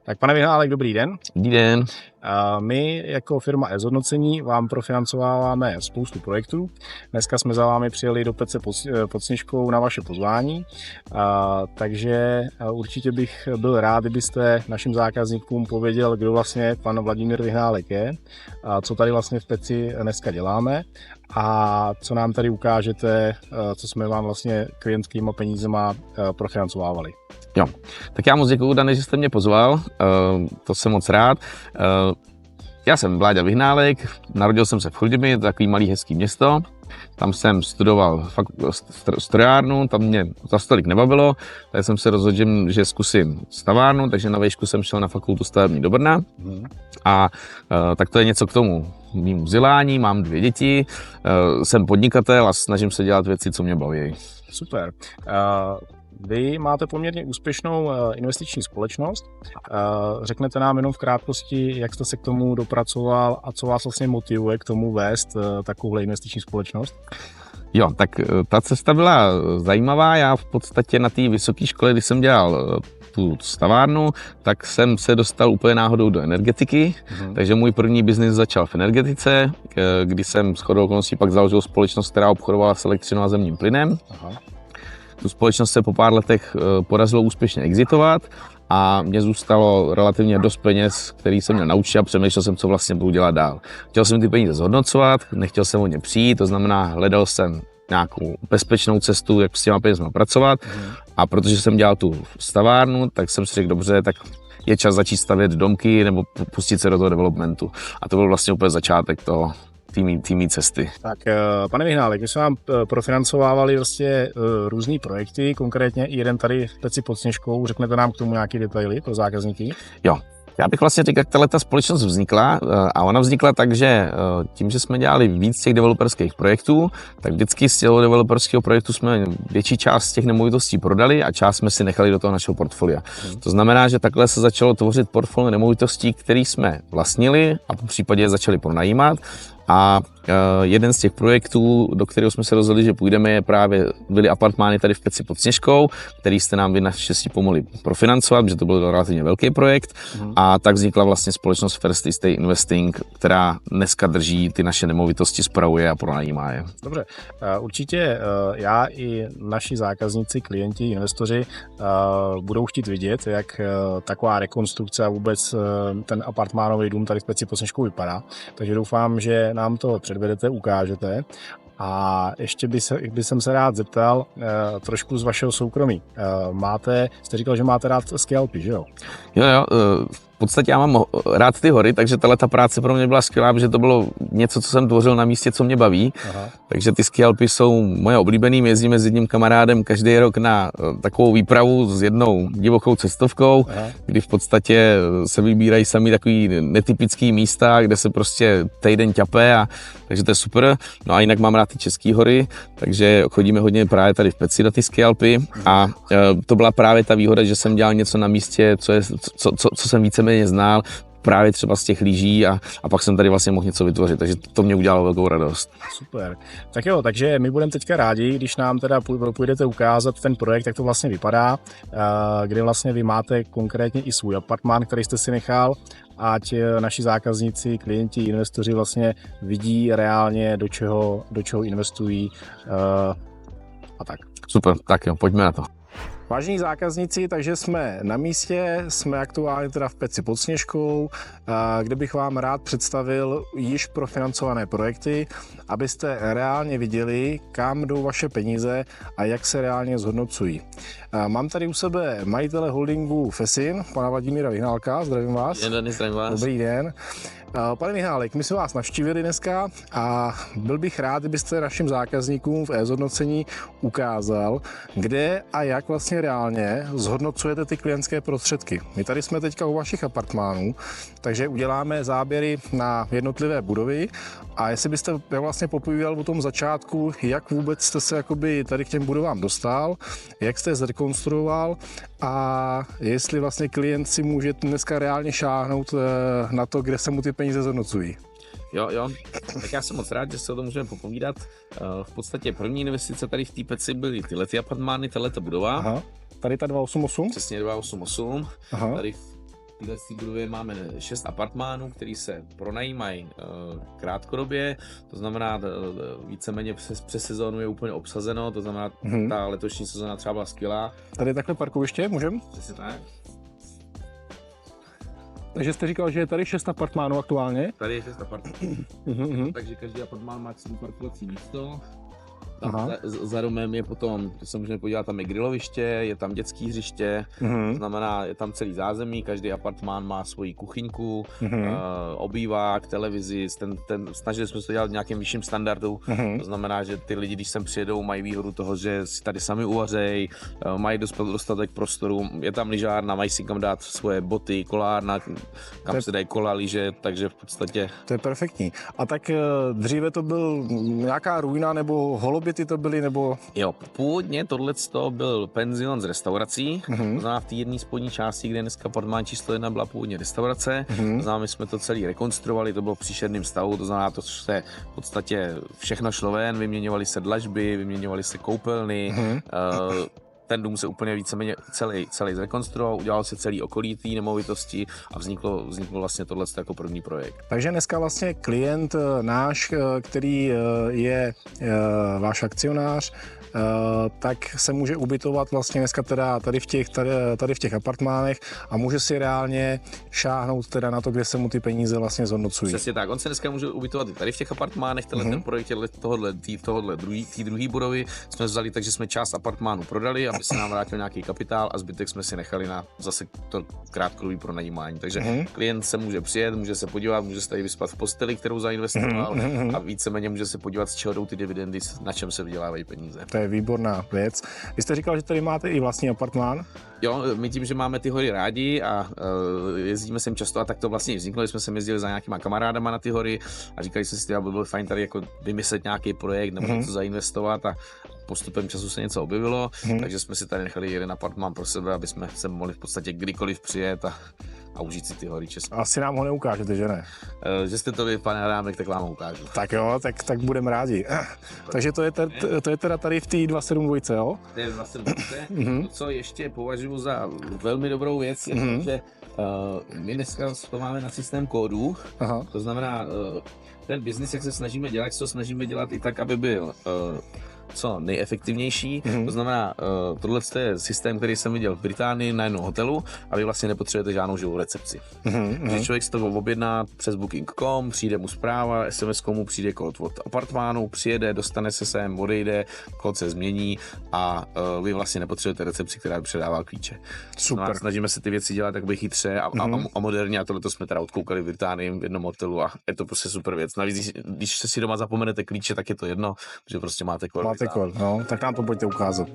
Tak pane Vyhnálek, dobrý den. Dobrý den. My jako firma e-zhodnocení vám profinancováváme spoustu projektů. Dneska jsme za vámi přijeli do Pece pod Sněžkou na vaše pozvání, takže určitě bych byl rád, kdybyste našim zákazníkům pověděl, kdo vlastně pan Vladimír Vyhnálek je, co tady vlastně v Peci dneska děláme a co nám tady ukážete, co jsme vám vlastně klientskýma penízema profinancovávali. Jo, tak já moc děkuju, Dane, že jste mě pozval, to jsem moc rád. Já jsem Vláďa Vyhnálek, narodil jsem se v Chrudimi, to je takový malý hezký město. Tam jsem studoval strojárnu, tam mě za stolik nebavilo, tak jsem se rozhodl, že zkusím stavárnu, takže na vejšku jsem šel na fakultu stavební do Brna. A tak to je něco k tomu mému vzdělání, mám 2 děti, jsem podnikatel a snažím se dělat věci, co mě baví. Super. Vy máte poměrně úspěšnou investiční společnost. Řeknete nám jenom v krátkosti, jak jste se k tomu dopracoval a co vás vlastně motivuje k tomu vést takovouhle investiční společnost? Jo, tak ta cesta byla zajímavá. Já v podstatě na té vysoké škole, když jsem dělal tu stavárnu, tak jsem se dostal úplně náhodou do energetiky. Takže můj první biznis začal v energetice, kdy jsem shodou okolností pak založil společnost, která obchodovala s elektřinou a zemním plynem. Tu společnost se po pár letech podařilo úspěšně exitovat a mně zůstalo relativně dost peněz, který jsem měl naučit a přemýšlel jsem, co vlastně budu dělat dál. Chtěl jsem ty peníze zhodnocovat, nechtěl jsem o ně přijít, to znamená, hledal jsem nějakou bezpečnou cestu, jak s těma penězma pracovat a protože jsem dělal tu stavárnu, tak jsem si řekl, dobře, tak je čas začít stavět domky nebo pustit se do toho developmentu. A to byl vlastně úplně začátek toho týmí cesty. Tak, pane Vyhnálek, my jsme vám profinancovávali vlastně různý projekty, konkrétně i jeden tady v Peci pod Sněžkou. Řeknete nám k tomu nějaké detaily pro zákazníky? Jo. Já bych vlastně řekl, jak tato společnost vznikla a ona vznikla tak, že tím, že jsme dělali víc těch developerských projektů, tak vždycky z toho developerského projektu jsme větší část těch nemovitostí prodali a část jsme si nechali do toho našeho portfolia. To znamená, že takhle se začalo tvořit portfolio nemovitostí, které jsme vlastnili a po případě je začali pronajímat. A jeden z těch projektů, do kterého jsme se rozhodli, že půjdeme, byly apartmány tady v Peci pod Sněžkou, který jste nám vy naštěstí pomohli profinancovat, protože to byl relativně velký projekt. A tak vznikla vlastně společnost First Estate Investing, která dneska drží ty naše nemovitosti, spravuje a pronajímá je. Dobře, určitě já i naši zákazníci, klienti, investoři budou chtít vidět, jak taková rekonstrukce a vůbec ten apartmánový dům tady v Peci pod Sněžkou vypadá. Takže doufám, že nám to předvedete, ukážete. A ještě bych se rád zeptal trošku z vašeho soukromí. Jste říkal, že máte rád skialpy, že jo? Jo, v podstatě já mám rád ty hory, takže tato práce pro mě byla skvělá, protože to bylo něco, co jsem tvořil na místě, co mě baví. Takže ty skialpy jsou moje oblíbený, jezdíme s jedním kamarádem každý rok na takovou výpravu s jednou divokou cestovkou, kdy v podstatě se vybírají sami takový netypický místa, kde se prostě týden ťape, takže to je super. No a jinak mám rád ty české hory, takže chodíme hodně právě tady v Peci na ty skialpy a to byla právě ta výhoda, že jsem dělal něco na místě, co jsem víceméně znal, právě třeba z těch lyží a pak jsem tady vlastně mohl něco vytvořit, takže to mě udělalo velkou radost. Super. Tak jo, takže my budeme teďka rádi, když nám teda půjdete ukázat ten projekt, jak to vlastně vypadá, kde vlastně vy máte konkrétně i svůj apartmán, který jste si nechal, ať naši zákazníci, klienti, investoři vlastně vidí reálně, do čeho investují a tak. Super, tak jo, pojďme na to. Vážení zákazníci, takže jsme na místě, jsme aktuálně teda v Peci pod Sněžkou, kde bych vám rád představil již profinancované projekty, abyste reálně viděli, kam jdou vaše peníze a jak se reálně zhodnocují. Mám tady u sebe majitele holdingu Fesin, pana Vladimíra Vyhnálka, zdravím vás. Zdravím vás. Dobrý den. Pane Vyhnálek, my jsme vás navštívili dneska a byl bych rád, kdybyste našim zákazníkům v e-zhodnocení ukázal, kde a jak vlastně reálně zhodnocujete ty klientské prostředky. My tady jsme teďka u vašich apartmánů, takže uděláme záběry na jednotlivé budovy a jestli byste vlastně popovídal o tom začátku, jak vůbec jste se jakoby tady k těm budovám dostal, jak jste je zrekonstruoval a jestli vlastně klient si může dneska reálně šáhnout na to, kde se mu ty peníze zhodnocují. Jo, tak já jsem moc rád, že se o tom můžeme popovídat. V podstatě první investice tady v té Peci byly tyhle apartmány, tato budova. Aha. Tady ta 288? Přesně 288. Aha. Tady V této budově máme 6 apartmánů, které se pronajímají krátkodobě, to znamená víceméně přes sezónu je úplně obsazeno, to znamená ta letošní sezóna třeba byla skvělá. Tady je takhle parkoviště, můžem? Přesně tak. Takže jste říkal, že je tady 6 apartmánů aktuálně? Tady je 6 apartmánů, takže každý apartmán má svůj parkovací místo. Za domem je potom, to se můžeme podívat, tam je griloviště, je tam dětské hřiště, to znamená, je tam celý zázemí, každý apartmán má svoji kuchyňku, obývák, televizi, snažili jsme se to dělat v nějakém vyšším standardu, to znamená, že ty lidi, když sem přijedou, mají výhodu toho, že si tady sami uvařejí, mají dostatek prostoru, je tam lyžárna, mají si kam dát svoje boty, kolárna, kam se dají kola, lyže, takže v podstatě... To je perfektní. A tak dříve to byl nějaká ruina nebo holobyty to byly, nebo... Jo, původně tohleto byl penzion s restaurací, to znamená v té jedné spodní části, kde dneska apartmán číslo 1 byla původně restaurace, to znamená, my jsme to celý rekonstruovali, to bylo v příšerném stavu, to znamená, to se v podstatě všechno šlo ven, vyměňovaly se dlažby, vyměňovaly se koupelny, ten dům se úplně víceméně celý zrekonstruoval, udělal se celý okolí té nemovitosti a vzniklo vlastně tohle jako první projekt. Takže dneska vlastně klient náš, který je váš akcionář, tak se může ubytovat vlastně dneska teda tady v těch apartmánech a může si reálně šáhnout teda na to, kde se mu ty peníze vlastně zhodnocují. Přesně tak, on se dneska může ubytovat i tady v těch apartmánech, ten projekt té druhé budovy jsme vzali, takže jsme část apartmánu prodali, aby se nám vrátil nějaký kapitál a zbytek jsme si nechali na zase to krátkodobý pronajímání. Takže klient se může přijet, může se podívat, může se tady vyspat v posteli, kterou zainvestoval a víceméně může se podívat, z čeho jdou ty dividendy, na čem se vydělávají peníze. To je výborná věc. Vy jste říkal, že tady máte i vlastní apartmán? Jo, my tím, že máme ty hory rádi a jezdíme sem často a tak to vlastně vzniklo, že jsme se jezdili za nějakýma kamarádama na ty hory a říkali jsme si, aby bylo fajn tady jako vymyslet nějaký projekt nebo něco zainvestovat a postupem času se něco objevilo, takže jsme si tady nechali jeden apartmán pro sebe, aby jsme se mohli v podstatě kdykoliv přijet a užít si ty hory České. Asi nám ho neukážete, že ne? Že jste to vy, pane Adámek, tak vám ho ukážu. Tak jo, tak budeme rádi. Takže to je teda tady v té 272, jo? To je 272. Co ještě považuji za velmi dobrou věc, je to, že my dneska to máme na systém kódů, to znamená, ten biznis, jak se snažíme dělat i tak, aby byl co nejefektivnější. To znamená, tohle je systém, který jsem viděl v Británii na jednom hotelu a vy vlastně nepotřebujete žádnou živou recepci. Když člověk si to objedná přes booking.com, přijde mu zpráva, SMS mu přijde kód od apartmánu, přijede, dostane se sem, odejde, kód se změní a vy vlastně nepotřebujete recepci, která předává klíče. Super. Snažíme se ty věci dělat tak chytře a moderně a tohle jsme teda odkoukali v Británii v jednom hotelu a je to prostě super věc. Navíc, když si doma zapomenete klíče, tak je to jedno, že prostě máte kód. No, tak nám to pojďte ukázat.